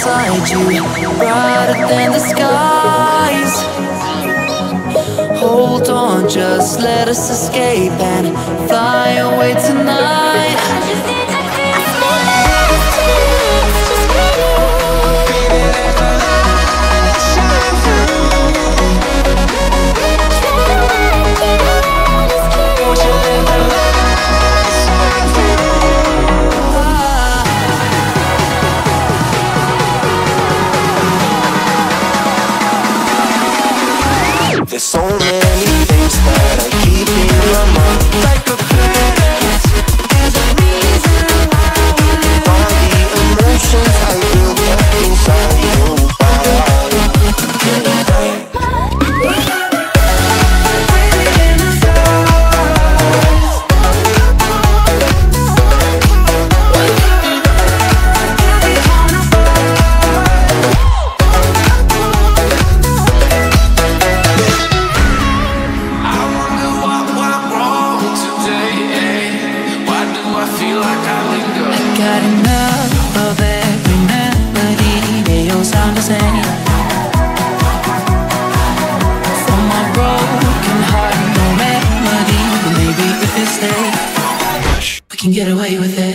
beside you, brighter than the skies. Hold on, just let us escape and fly away tonight. There's so many things that I keep in my mind, like a past. There's a reason why all the emotions I built up inside you. Got enough of every melody, they all sound the same. For my broken heart, no remedy, but maybe if we stay, we can get away with it.